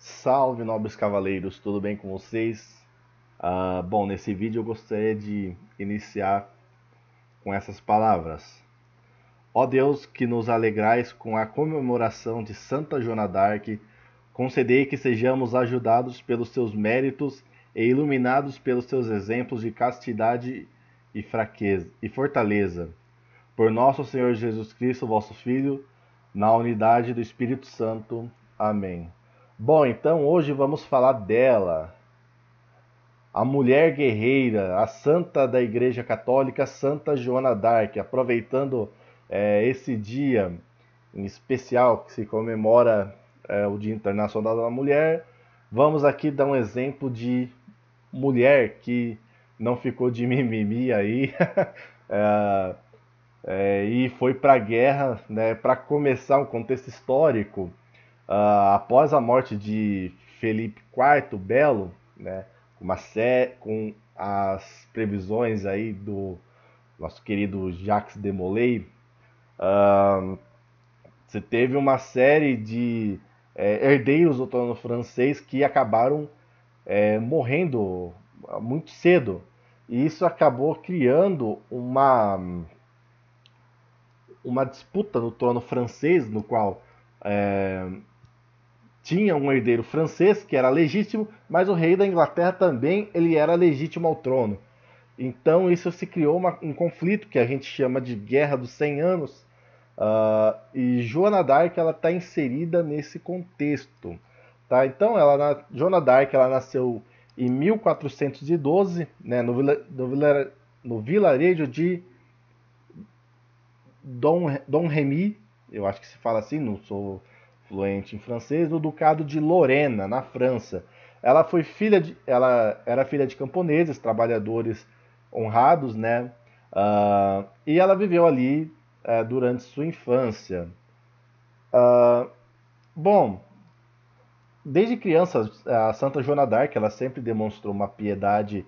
Salve, nobres cavaleiros, tudo bem com vocês? Bom, nesse vídeo eu gostaria de iniciar com essas palavras. Ó Deus, que nos alegrais com a comemoração de Santa Joana d'Arc, concedei que sejamos ajudados pelos seus méritos e iluminados pelos seus exemplos de castidade e fraqueza e fortaleza. Por nosso Senhor Jesus Cristo, vosso Filho, na unidade do Espírito Santo. Amém. Bom, então hoje vamos falar dela, a mulher guerreira, a santa da Igreja Católica, Santa Joana d'Arc. Aproveitando esse dia em especial que se comemora o Dia Internacional da Mulher, vamos aqui dar um exemplo de mulher que não ficou de mimimi aí e foi para a guerra, né, para começar um contexto histórico. Após a morte de Felipe IV Belo, né, com as previsões aí do nosso querido Jacques de Molay, você teve uma série de herdeiros do trono francês que acabaram morrendo muito cedo. E isso acabou criando uma disputa no trono francês, no qual tinha um herdeiro francês que era legítimo, mas o rei da Inglaterra também ele era legítimo ao trono. Então isso se criou um conflito que a gente chama de Guerra dos 100 Anos. E Joana d'Arc ela está inserida nesse contexto. Tá? Então Joana d'Arc ela nasceu em 1412, né, no vilarejo de Dom Remy, eu acho que se fala assim, não sou fluente em francês, no Ducado de Lorena, na França. Ela era filha de camponeses, trabalhadores honrados, né? E ela viveu ali durante sua infância. Bom, desde criança, a Santa Joana d'Arc ela sempre demonstrou uma piedade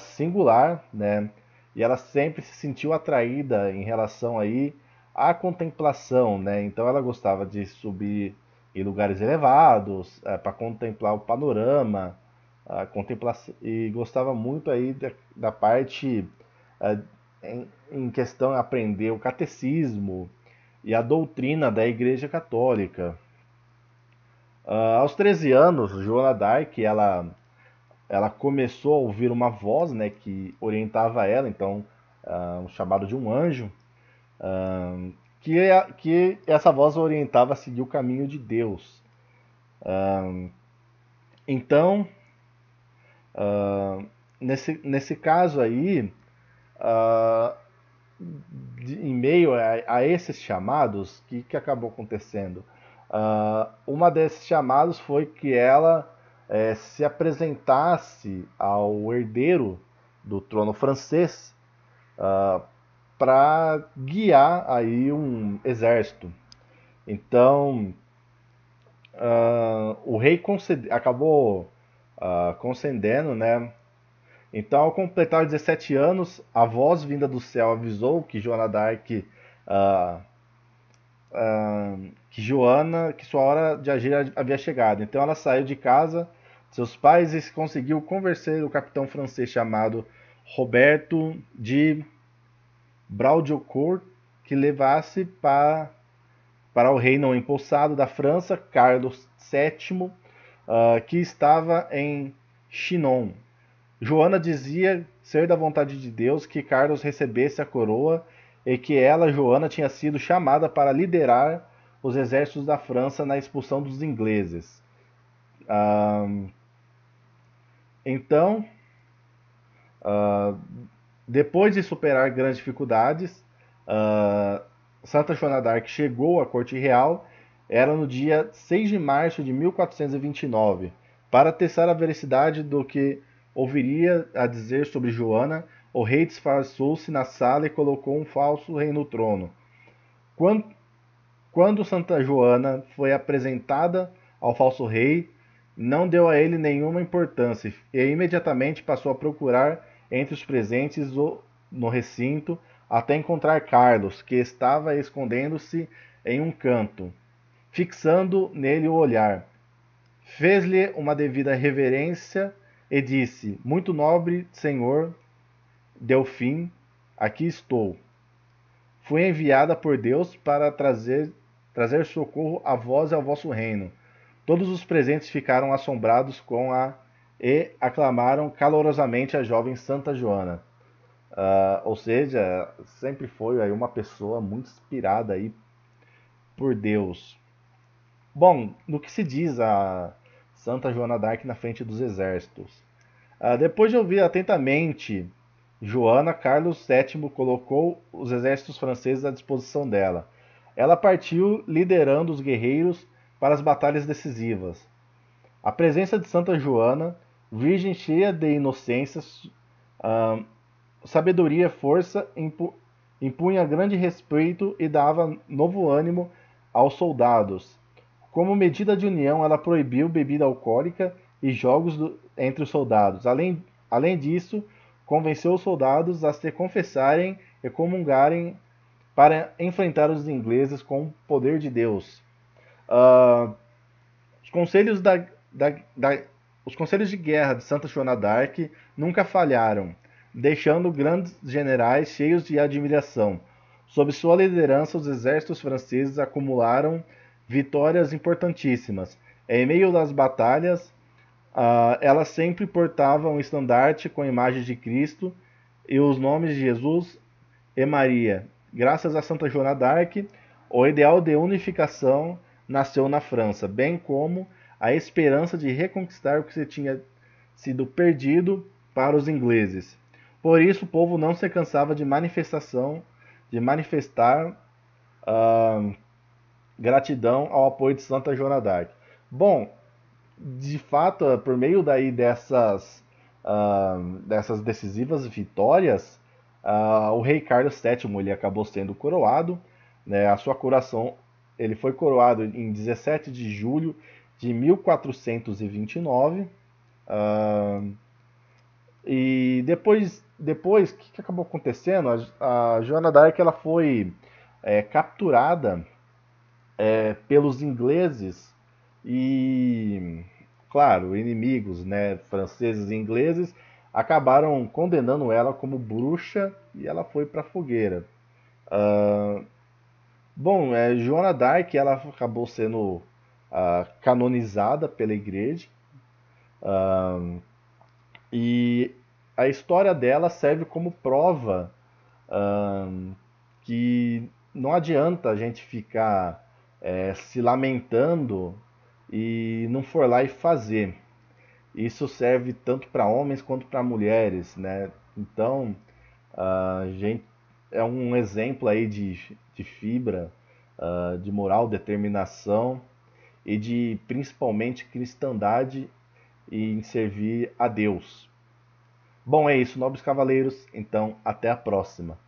singular, né? E ela sempre se sentiu atraída em relação aí à contemplação, né? Então ela gostava de subir em lugares elevados para contemplar o panorama, e gostava muito aí da parte uh, em questão aprender o catecismo e a doutrina da Igreja Católica. Aos 13 anos, Joana d'Arc ela começou a ouvir uma voz, né, que orientava ela, então um chamado de um anjo, que essa voz orientava a seguir o caminho de Deus. Então, nesse caso aí, em meio a esses chamados, o que acabou acontecendo? Uma desses chamados foi que ela se apresentasse ao herdeiro do trono francês para guiar aí um exército. Então, o rei acabou concedendo, né? Então, ao completar 17 anos, a voz vinda do céu avisou que Joana d'Arc, uh, que sua hora de agir havia chegado. Então, ela saiu de casa, seus pais, e conseguiu convencer o capitão francês chamado Roberto de Baudricourt que levasse para o reino empossado da França, Carlos VII, que estava em Chinon. Joana dizia ser da vontade de Deus que Carlos recebesse a coroa e que ela, Joana, tinha sido chamada para liderar os exércitos da França na expulsão dos ingleses. Então, depois de superar grandes dificuldades, Santa Joana d'Arc chegou à corte real. Era no dia 6 de março de 1429. Para testar a veracidade do que ouviria a dizer sobre Joana, o rei disfarçou-se na sala e colocou um falso rei no trono. Quando Santa Joana foi apresentada ao falso rei, não deu a ele nenhuma importância e imediatamente passou a procurar entre os presentes no recinto até encontrar Carlos, que estava escondendo-se em um canto, fixando nele o olhar. Fez-lhe uma devida reverência e disse: Muito nobre senhor Delfim, aqui estou. Fui enviada por Deus para trazer socorro a vós e ao vosso reino. Todos os presentes ficaram assombrados com a e aclamaram calorosamente a jovem Santa Joana. Ou seja, sempre foi aí uma pessoa muito inspirada aí por Deus. Bom, no que se diz a Santa Joana d'Arc na frente dos exércitos? Depois de ouvir atentamente Joana, Carlos VII colocou os exércitos franceses à disposição dela. Ela partiu liderando os guerreiros para as batalhas decisivas. A presença de Santa Joana, virgem cheia de inocência, ah, sabedoria e força, impunha grande respeito e dava novo ânimo aos soldados. Como medida de união, ela proibiu bebida alcoólica e jogos entre os soldados. Além disso, convenceu os soldados a se confessarem e comungarem para enfrentar os ingleses com o poder de Deus. Uh, os, conselhos os conselhos de guerra de Santa Joana d'Arc nunca falharam, deixando grandes generais cheios de admiração. Sob sua liderança, os exércitos franceses acumularam vitórias importantíssimas. Em meio das batalhas, ela sempre portava um estandarte com a imagem de Cristo e os nomes de Jesus e Maria. Graças a Santa Joana d'Arc, o ideal de unificação nasceu na França, bem como a esperança de reconquistar o que se tinha sido perdido para os ingleses. Por isso, o povo não se cansava de manifestar gratidão ao apoio de Santa Joana d'Arc. Bom, de fato, por meio daí dessas decisivas vitórias, o rei Carlos VII ele acabou sendo coroado, né? A sua coroação, ele foi coroado em 17 de julho de 1429. E depois, o que acabou acontecendo? A Joana d'Arc ela foi capturada pelos ingleses e, claro, inimigos, né, franceses e ingleses, acabaram condenando ela como bruxa e ela foi para a fogueira. Bom, Joana d'Arc ela acabou sendo canonizada pela igreja e a história dela serve como prova que não adianta a gente ficar se lamentando e não for lá e fazer. Isso serve tanto para homens quanto para mulheres, né? Então, a gente é um exemplo aí de fibra, de moral, determinação e de principalmente cristandade e em servir a Deus. Bom, é isso, nobres cavaleiros. Então, até a próxima.